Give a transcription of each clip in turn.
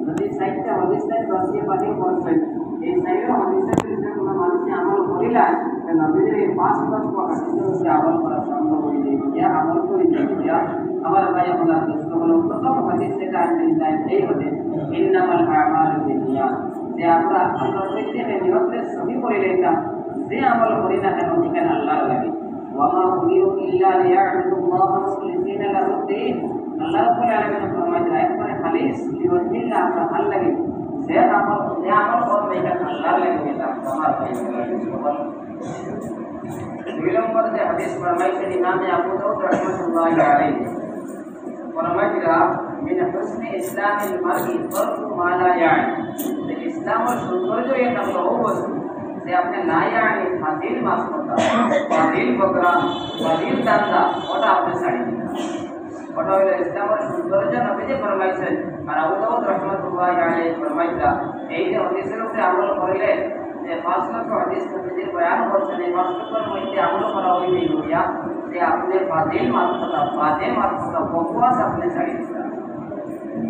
যদি সাইটটা হদিসের বসিয়ে পানি করছেন এই সাইডে হদিসের বিরুদ্ধে কোনো মানুষ আমল করিলা নবীদের এই 5 লক্ষ হাদিসের উপরে আমল করা সম্ভব হয়ে যাবে আমল করে দিবে আমার ভাই আপনার দোস্ত হলো প্রথম হাদিস যেটা আনতে চাই এই হাদিস ইন্নামাল আমালু বিনিয়াত যে আমরা প্রত্যেকে নিয়তে সহি করে লইতাম যে আমল করি না কেন ঠিকানা আল্লাহর লাগে ওয়ামা উমিরু ইল্লা লিয়াবুদুল্লাহ মুখলিসিনা লাহুদ্দিন আল্লাহ রাব্বুল আলামিন ফরমায় একবারে খালিস লিওয়াজিল্লাহ আমরা ভাল লাগে যে আমল করবে এটা আল্লাহর লাগে এটা আমার ভাই দুই নম্বর যে হাদিস ফরমাইছেন ইমামে আবু দাউদ রাহমাতুল্লাহি আলাইহি ফরমাইরা মিন হুসনি ইসলামিল মারই তরকু মা লা ইয়ানি যে ইসলামের সৌন্দর্য এটা হলো যে আপনি না ইয়ানি ফাজিল মাফ করতে ফাজিল বকরা ফাজিল দান্দা ওটা আপনি ছাড়ি দিন ওটা হলো ইসলামের সৌন্দর্য নবীজি ফরমাইছেন আর আবু দাউদ রাহমাতুল্লাহি আলাইহি ফরমাইরা এই যে হাদিসের উপরে আমল করিলে যে 5 লক্ষ হাদিস নবীজি বয়ান করছেন এই 5 লক্ষের মধ্যে আমল করা হইবে ইয়া যে আপনি ফাজিল মাফ করতে বকওয়াস আপনি ছাড়ি দিন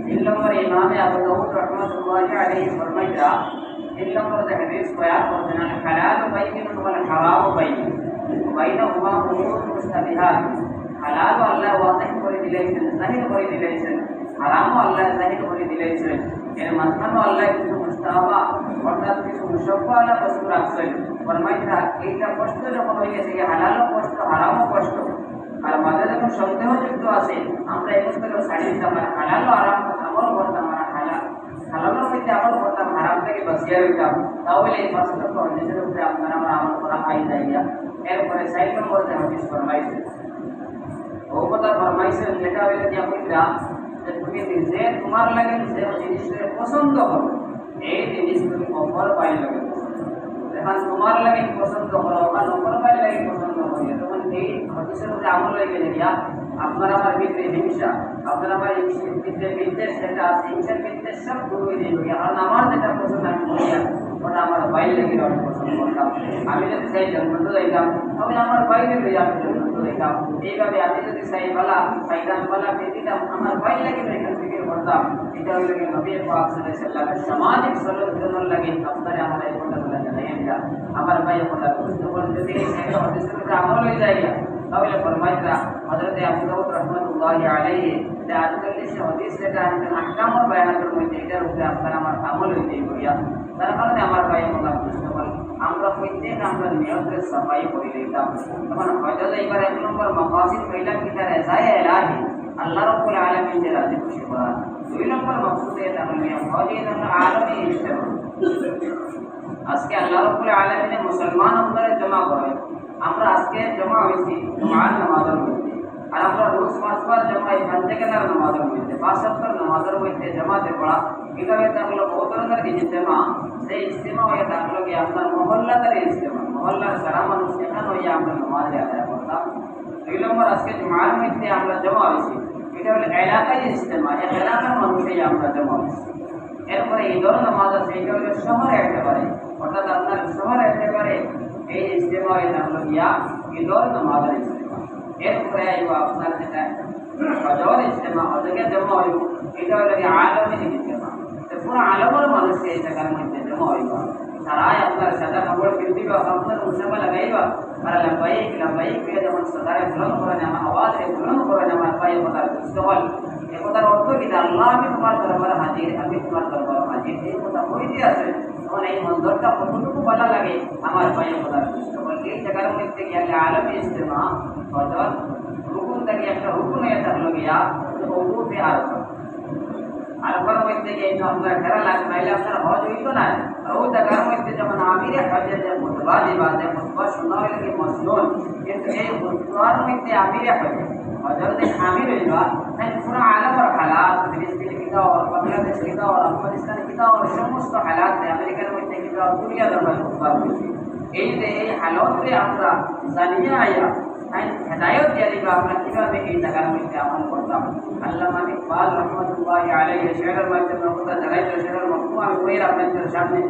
3 নম্বর ইমামে আবু দাউদ রাহমাতুল্লাহি আলাইহি ফরমাইরা 3 নম্বর যে হাদিস বয়ান করছেন হালাল বাইয়িন ওয়াল হারাম বাইয়িন বাইনাহুমা উমুর মুস্তাবিহাত হালাল আল্লাহ ওয়াজিহ করে দিয়েছেন জাহির করে দিয়েছেন হারাম আল্লাহ জাহির করে দিয়েছেন এর মাঝখানে আল্লাহ কিছু মুস্তাহাবা অর্থাৎ কিছু মুশাব্বাহ বস্তু রাখছেন ফরমাইরা এইটা কষ্ট যখন হয়ে গেছে হালালও কষ্ট হারামও কষ্ট আর মাঝে যখন সন্দেহযুক্ত আছে আমরা একত্রে ছাড়ি দিতাম হালাল আরাম আমল করতাম হালালের মধ্যে আমল করতাম হারাম থেকে বাঁচিয়ে রইতাম তাহলে এই 5 লক্ষ হাদিসের উপরে আপনারা আমরা আমল করা পাই যাইয়া এরপরে 4 নম্বর যে হাদিস ফরমাইছে ও কথা ফরমাইছে যেটা হইলে যে আপনারা যে তুমি নিজে তোমার লাগে যে জিনিসটা পছন্দ করো এই জিনিস তুমি অপর পাই লাগে এখন তোমার লাগে পছন্দ করো বা অপর পাই লাগে পছন্দ করো তখন এই হাদিসের উপরে আমল হয়ে গেলে আপনার আমার ভিতরে হিংসা আপনার আমার ভিতরে বিদ্বেষ যেটা আছে হিংসার বিদ্বেষ সব দূর হয়ে যাবে কারণ আমার যেটা পছন্দ আমি করি ওটা আমার বাইরে লেগে আমি পছন্দ করতাম আমি যদি চাই জন্মত যাইতাম তাহলে আমার বাইরে লইয়া আমি জন্মত যাইতাম এইভাবে আমি যদি চাই বালা পাইতাম বালা পেতিতাম আমার বাইরে লেগে এখান থেকে করতাম এটা হইল কি নবী পাক সাল্লাল্লাহু আলাইহি সামাজিক সলজনের লাগে আপনারে আমার এই কথাগুলো জানাইয়া দিলা আমার ভাই কথা বুঝতে বলতে এই জায়গা হাদিসের উপরে আমল হয়ে যায় তাহলে ফরমাইরা হযরত আবু দাউদ রাহমাতুল্লাহি আলাইহি যে 48 হাদিস যেটা আহকামুল বায়ানের মধ্যে এটার উপরে আপনারা আমার আমল হইতে হইয়া তার কারণে আমার ভাই কথা বুঝতে বল আমরা প্রত্যেক আমরা নিয়তের সাফাই করে লইতাম তখন হয়তো এইবার 1 নম্বর মাকাসিদ কইলাম কি তার রেজায়ে ইলাহি আল্লাহ রাব্বুল আলামিন যে রাজি খুশি করা 2 নম্বর মাকসুদ এটা হলো ফাজিল আলামী ইজতিমা আজকে আল্লাহ রাব্বুল আলামিন মুসলমান আমরা জমা করে আমরা আজকে জমা হইছি জুমার নামাজের মধ্যে আর আমরা রোজ 5 বার জমা এই পাঁচকেলার নামাজের মধ্যে 5 ওয়াক্তের নামাজের মধ্যে জমাতে পড়া এটা হয়ে থাকলো বহুত ধরনের ইজতেমা সেই ইজতেমা হয়ে থাকলো কি আপনার মহল্লাদের ইজতেমা মহল্লার সারা মানুষ এখানে হয়ে আমরা নামাজে আদায় করতাম 2 নম্বর আজকে জুমার মধ্যে আমরা জমা হয়েছি এটা হলো এলাকায় ইজতেমা এলাকার মানুষই আমরা জমা হয়েছি এরপরে ঈদের নামাজ আছে এটা হলো শহরে একেবারে অর্থাৎ আপনার শহরে একেবারে এই ইজতেমা হয়ে থাকলো গিয়া ঈদের নামাজের ইজতেমা এরপরে আইব আপনার যেটা হজর ইজতেমা হজকে জমা হইব এটা হলো কি আলমী ইজতেমা তো পুরো আলমের মানুষ এই জায়গার মধ্যে জমা হইব সারাই আপনার সাদা কাপড় পিন্ধিব আপনার মুসাফা লাগাইব আর লাম্বাইক করে যখন সাদারে বুলন্দ করেন আমার আওয়াজে বুলন্দ করেন আমার পায়ে কথার বুঝতে হল এ কথার অর্থ কি আল্লাহ আমি তোমার দরবারে হাজির আমি তোমার দরবারে হাজির এই কথা হইতে আছে তখন এই মন্দিরটা কতটুকু ভালো লাগে আমার পায়ে কথার বুঝতে হল এই জায়গার মধ্যে গেলে আলমী ইজতেমা হজর রুকুন থেকে একটা হুকুম হয়ে থাকলো গিয়া উকুফে আরফার মধ্যে গিয়ে আপনার ঘেরা লাগে নাইলে আপনার হজ হইতো না আর ওই জায়গার মধ্যে যেমন আমিরে হজের যে মুতবা দিবা যে মুতবা শোনা হইলে কি মসনুন কিন্তু এই মুতবার মধ্যে আমিরে হজে হজর যে আমির হইবা তাই পুরো আলমের হালাত ফিলিস্তিন কিতা और বাংলাদেশ কিতা और আফগানিস্তান কিতা और সমস্ত হালাত আমেরিকার মধ্যে কিতা দুনিয়া দরবার মুতবার মধ্যে এই যে এই হালতরে আমরা জানিয়ে আয়া হেদায়ত দিয়ে দিবা আমরা কীভাবে এই জায়গার মধ্যে আমল করতাম। আল্লামা ইকবাল রহমতুল্লাহি আলাইহি শেরের মাধ্যমে কথা জানাই তো শেরের মতো আমি বইয়ের আপনাদের সামনে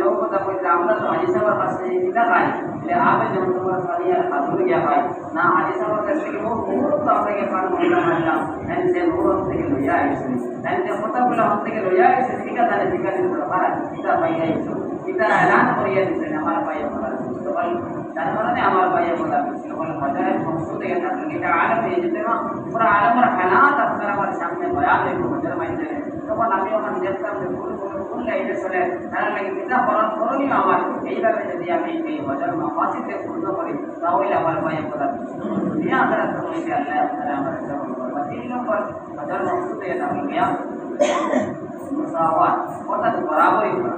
ও কথা বলতে আমরা তো হাজি সাহেবের কাছে কিতা খাই যে আবে যেমন তোমার পানি আর হাজুর গিয়া পাই না হাজি সাহেবের কাছ থেকে মুহূর্ত আপনাকে পান মহিলা মানলাম সে মুহূর্ত থেকে লইয়া আসছে যে কথাগুলো আমার থেকে লইয়া আসছে ঠিকা জানে ঠিকা দিন কিতা পাইয়া আইছো কিতা এলান করিয়া দিচ্ছেন আমার পাইয়া বলার বুঝতে পারি তার কারণে আমার পাইয়া বলার বুঝতে পারল বাজারের মকসুদ থেকে থাকলে এটা আলম হয়ে যেতে না পুরো আলমের হালাত আপনার আমার সামনে বয়ান হইব বাজার মাধ্যমে তখন আমি ওখানে দেখতাম যে কোন লাইনে চলে তারা লাগে কিতা করার করণীয় আমার এইভাবে যদি আমি এই বাজার মাফাসিদকে পূর্ণ করি তাহলে আমার পাইয়া বলার বুঝতে আপনারা তখন আল্লাহ আপনারা আমার করবা 3 নম্বর বাজার মকসুদ থেকে থাকলে গিয়া মুসাওয়াত অর্থাৎ বরাবরই করা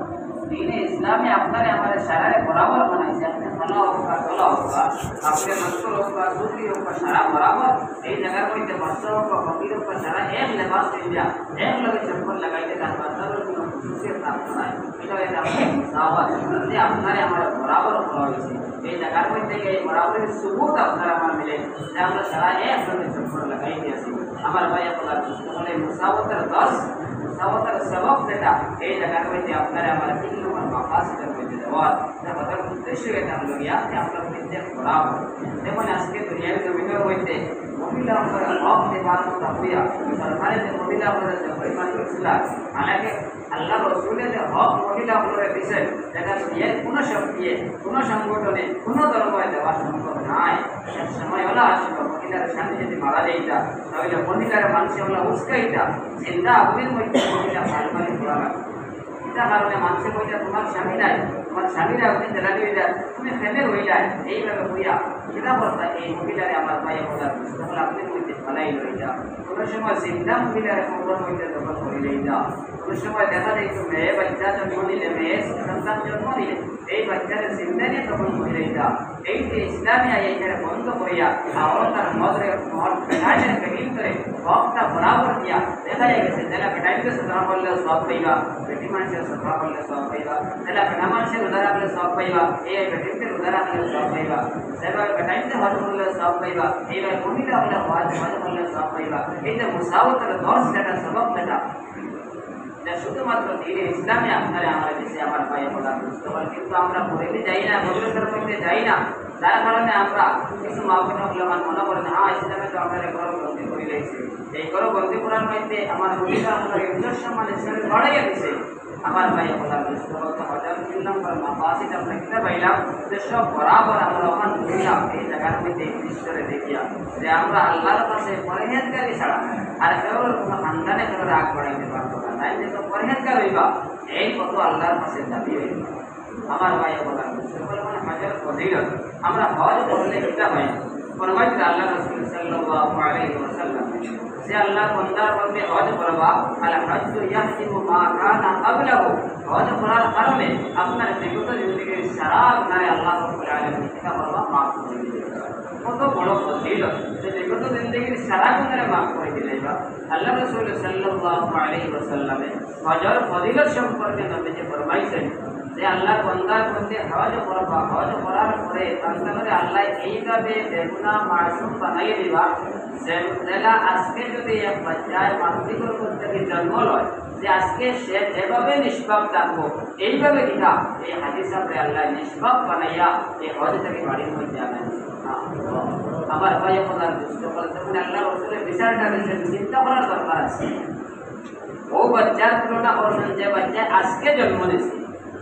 दीन इस्लाम में अपना ने हमारे शरारे बराबर बनाई से अपने खला होगा तोला होगा अपने मस्तूर होगा सूफी होगा शरा बराबर यही जगह कोई के मस्तूर होगा फकीर होगा शरा एक लिबास ले लिया एक लगे चप्पल लगाई के दान बंदर को खुशियत प्राप्त कराए इधर ये अपने मुसावत ये अपना ने हमारे बराबर बनाई से यही जगह कोई के बराबर सबूत अपना हमारे मिले जब हम शरा एक लगे चप्पल लगाई के ऐसे हमारे भाई अपना बोले मुसावत 10 मुसावतर सबब बेटा এই জায়গার মধ্যে আপনারা আমার তিন নম্বর মাকাসিদের মধ্যে দেওয়ার যা কথা উদ্দেশ্য এটা হলো গিয়া যে আপনার মধ্যে করাব যেমন আজকে দুনিয়ার জমিনের মধ্যে মহিলা আমরা হক দেওয়ার কথা হইয়া সরকারের যে মহিলা আমরা যে পরিমাণ করছিল হালাকে আল্লাহ রসুলের যে হক মহিলা আমরা দিছে যেটা দুনিয়ার কোনো শক্তিয়ে কোনো সংগঠনে কোনো ধর্মে দেওয়া সম্ভব নাই এক সময় হলো আসবে মহিলার স্বামী যদি মারা যাইতা তাহলে মহিলার মানুষ আমরা উস্কাইতা চিন্তা আগুনের মধ্যে মহিলা সালমানি করা লাগবে এটা কারণে মানুষের মধ্যে তোমার স্বামী নাই তোমার স্বামীরা আপনি জ্বালানি হয়ে যায় তুমি ফেলে হয়ে যায় এইভাবে হইয়া সেটা বলতা এই মহিলারে আমার পায়ে বলার তখন আপনি মধ্যে ফেলাই লই যাও কোনো সময় চিন্তা মহিলারে খবর মধ্যে দখল করে লই যাও কোনো সময় দেখা যায় তো মেয়ে বাচ্চা জন্ম নিলে মেয়ে সন্তান জন্ম নিলে এই বাচ্চারে চিন্তা নিয়ে তখন করে লই যাও এই যে ইসলামিয়া এইখানে বন্ধ করিয়া আবার তার মদরে মদ ফেলাইয়ের বেগিন করে হকটা বরাবর দিয়া দেখা গেছে যারা বেটাইকে সুতরাং করলে সব পাইবা বেটি মানুষের সভা করলে সব পাইবা যারা বেটা মানুষের উদার রাখলে সব পাইবা এই বেটিকে উদার রাখলে সব পাইবা সেভাবে বেটাইতে হজ করলে সব পাইবা এইভাবে মহিলা হলে হজ করলে সব পাইবা এই যে মুসাওয়াতের 10 যেটা সবক যেটা শুধুমাত্র দিনে ইসলামে আপনারা আমার দেশে আমার পায়ে বলা বুঝতে পারেন কিন্তু আমরা পড়তে যাই না ভবিষ্যতের মধ্যে যাই না যার কারণে আমরা কিছু মাহফিল উলামান মনে করেন হ্যাঁ ইসলামে তো আমরা গরম বন্দি করে রয়েছে এই গরম বন্দি করার মধ্যে আমার ভূমিকা আমরা ইজ্জত সম্মান ইসলামে বাড়াইয়া দিছে আমার পায়ে বলা বুঝতে পারতে হাজার 3 নম্বর মাফাসিদ আমরা কিনা পাইলাম যে সব বরাবর আমরা ওখান দুনিয়া এই জায়গার মধ্যে ঈশ্বরে দেখিয়া যে আমরা আল্লাহর কাছে পরহেজগারি ছাড়া আর কেবল কোনো খানদানে কোনো রাগ বাড়াইতে পারবো না তাই যে তো পরহেজগার হইবা এই কত আল্লাহর কাছে দাবি হইবা আমার ভাই বলা সকল মানে হাজার ফজিলত আমরা হজ করলে কিতা হয় ফরমাইতে আল্লাহ রাসূল সাল্লাল্লাহু আলাইহি ওয়াসাল্লাম যে আল্লাহ বান্দার বন্দে হজ করবা আল হজ্জ ইয়াহতিমু মা কানা ক্বাবলাহু হজ করার কারণে আপনার বিগত জিন্দেগীর সারা গুনাহ আল্লাহ রাব্বুল আলামিন কিতা করবা মাফ করে দিবেন কত বড় ফজিলত যে বিগত জিন্দেগীর সারা গুনাহ মাফ করে দিলেন আল্লাহ রাসূল সাল্লাল্লাহু আলাইহি ওয়াসাল্লামে হজের ফজিলত সম্পর্কে নবীজি ফরমাইছেন যে আল্লাহ বান্দার মধ্যে হজ করবা হজ করার পরে তাহলে আল্লাহ এইভাবে বেগুনাহ মাসুম বানাই দিবা যেটা আজকে যদি এক বাচ্চায় মাতৃগর্ভ থেকে জন্ম লয় যে আজকে সে যেভাবে নিষ্পাপ থাকবো এইভাবে কিনা এই হাদিস আপনি আল্লাহ নিষ্পাপ বানাইয়া এই হজ থেকে বাড়ির মধ্যে আনেন আমার ভাই আপনার দুষ্ট বলতে আল্লাহ রসুলের বিচারটা চিন্তা করার দরকার আছে ও বাচ্চার তুলনা করছেন যে বাচ্চা আজকে জন্ম নিয়েছে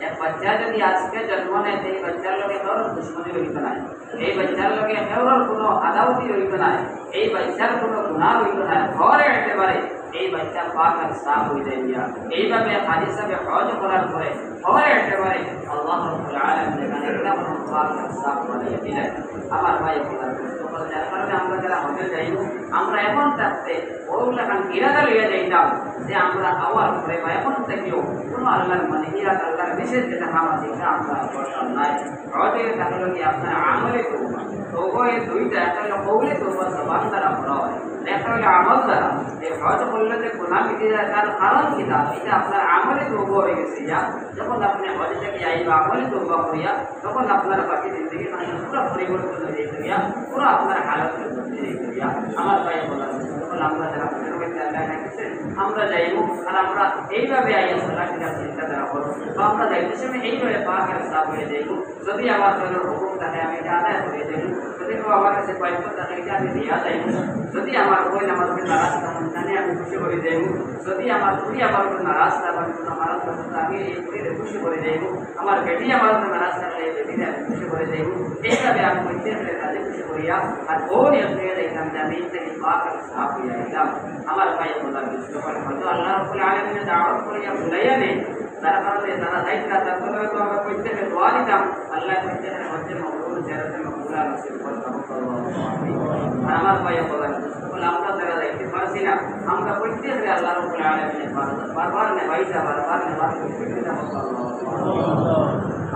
এক বাচ্চা যদি আজকে জন্ম নেয় এই বাচ্চার লগে কারোর দুশ্মনী রইত নাই এই বাচ্চার লগে কারোর কোনো আদাউতি রইত নাই এই বাচ্চার কোনো গুনাহ রইত নাই ঘরে একেবারে এই বাচ্চা পাক আর সাফ হয়ে যায় দিয়া এইভাবে হাজি সাহেব হজ করার পরে ঘরে একেবারে আল্লাহ রাব্বুল আলামিন যেখানে একদম পাক আর সাফ বানিয়ে দিলেন আমার ভাই বলার যার কারণে আমরা যারা হজে যাই আমরা এখন থাকতে ওগুলা কারণ ইরাদা লইয়া যাইতাম যে আমরা আওয়ার পরে বা এখন থেকেও কোনো আল্লাহর মানে ইরাদা আল্লাহর বিশেষ যেটা কাম আছে এটা আমরা করতাম নাই হজের তাহলে কি আপনার আমলে তওবা তওবা এই দুইটা একটা হলো কওলে তওবা জবান দ্বারা করা হয় একটা হলো আমল দ্বারা এই হজ করলে যে গুনাহ মিটে যায় তার কারণ কি তা এটা আপনার আমলে তওবা হয়ে গেছে যা যখন আপনি হজ থেকে আইবা আমলে তওবা করিয়া তখন আপনার বাকি জিন্দগি মানে পুরো পরিবর্তন হয়ে গিয়া পুরো আমার হালত আমার ভাই বলা আমরা যারা আমরা যাইব আর আমরা এইভাবে আইয়া সালাটিরা চিন্তাধারা করবো বা আমরা যাইতে সময় এইভাবে পাকের সাফ হয়ে যাইব যদি আমার দলের হুকুম থাকে আমি এটা আদায় করে যাইব যদি কেউ আমার কাছে পাইব থাকে এটা আমি দিয়া যাইব যদি আমার বই আমার উপরে নারাজ থাকুন জানি আমি খুশি করে যাইব যদি আমার বুড়ি আমার উপরে নারাজ থাকুন আমার আমি এই বুড়িরে খুশি করে যাইব আমার বেটি আমার উপরে নারাজ থাকলে এই বেটিরে আমি খুশি করে যাইব এইভাবে আমি প্রত্যেকের কাজে খুশি করিয়া আর ও নিয়ম থেকে দেখলাম যে আমি থেকে পাকের সাফ হইয়া গেলাম আমার ভাই বলার বুঝতে পারে হয়তো আল্লাহ রাব্বুল আলামিনের দাওয়াত করিয়া ভুলাইয়া নেই যারা কারণে যারা দায়িত্ব তারপরে হয়তো আমরা প্রত্যেকে দোয়া দিতাম আল্লাহ প্রত্যেকের মধ্যে মকবুল জেরাতে মকবুলা নসিব করতাম আর আমার ভাই বলার বলে আমরা যারা দেখতে পারছি না আমরা প্রত্যেকে আল্লাহ রাব্বুল আলামিনের বারবার নেবাইতা বারবার নেবার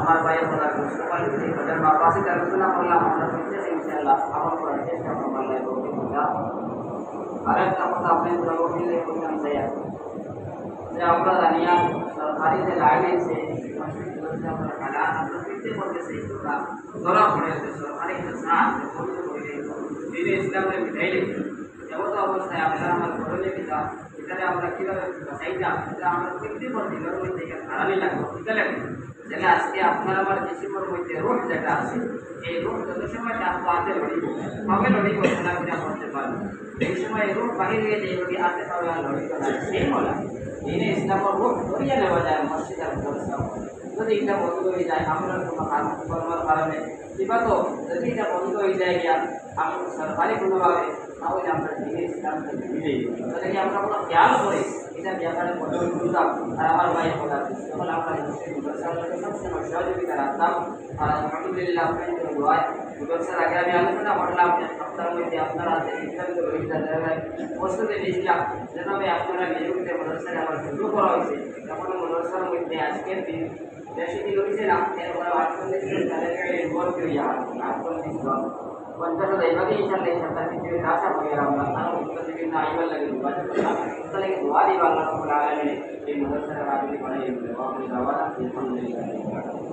আমার ভাই বলার বুঝতে পারি তাদের মা পাশে আলোচনা করলাম আমরা প্রত্যেকে ইনশাআল্লাহ আমল করার চেষ্টা করবো আল্লাহ আরেকটা কথা আপনাদের বলতে বললাম যে আমরা জানিয়া সরকারি যে লাইন আছে ধরা পড়েছে সরকারি দিনে ইসলামের বিধাই লেগে এমতো অবস্থায় আপনারা আমার ঘরে পিতা এখানে আমরা কীভাবে চাইতাম এটা আমরা প্রত্যেক দিনের মধ্যে খারাপই লাগবে ঠিক আছে যেটা আজকে আপনার আমার কিসিমের মধ্যে রোগ যেটা আছে এই রোগ যত সময় তার পাতে লড়িব কবে লড়িব খেলাধুলা করতে পারবো এই সময় রোগ বাহির হয়ে যে রোগী আসতে পারবে আর লড়িত না সেই বলা দিনে ইসলামের রোগ ধরিয়ে নেওয়া যায় মসজিদ আর যদি এটা বন্ধ হয়ে যায় আমরা কোনো কাজ করবার কারণে কিংবা তো যদি এটা বন্ধ হয়ে যায় গিয়া আমি সরকারি কোনোভাবে তাহলে আমরা দিনে ইসলাম থেকে মিলেই তাহলে কি আমরা কোনো খেয়াল করি এটা ব্যাপারে বুঝতাম আর আমার ভাইয়ের কথা তখন আমরা সবসময় সহযোগিতা রাখতাম আর আলহামদুলিল্লাহ আপনাদের দোয়ায় দুবছর আগে আমি আলোচনা করলাম যে সপ্তাহের মধ্যে আপনারা যে সিদ্ধান্ত রয়েছে প্রস্তুতি নিয়েছিলাম যেভাবে আপনারা নিয়মিত মদরসায় আবার শুরু করা হয়েছে তখন মদরসার মধ্যে আজকের দিন বেশি দিন হয়েছে না এরপরে 48 দিন তাদের ভর্তি হইয়া 48 জন 50 এইভাবে ইনশাআল্লাহ এই সপ্তাহ থেকে আশা করি আমরা আরও বিভিন্ন আইবার লাগে তাহলে দোয়া দিবা আল্লাহ রাব্বুল আলামিন এই মদরসার রাজনীতি বানাই দেবে আলহামদুলিল্লাহ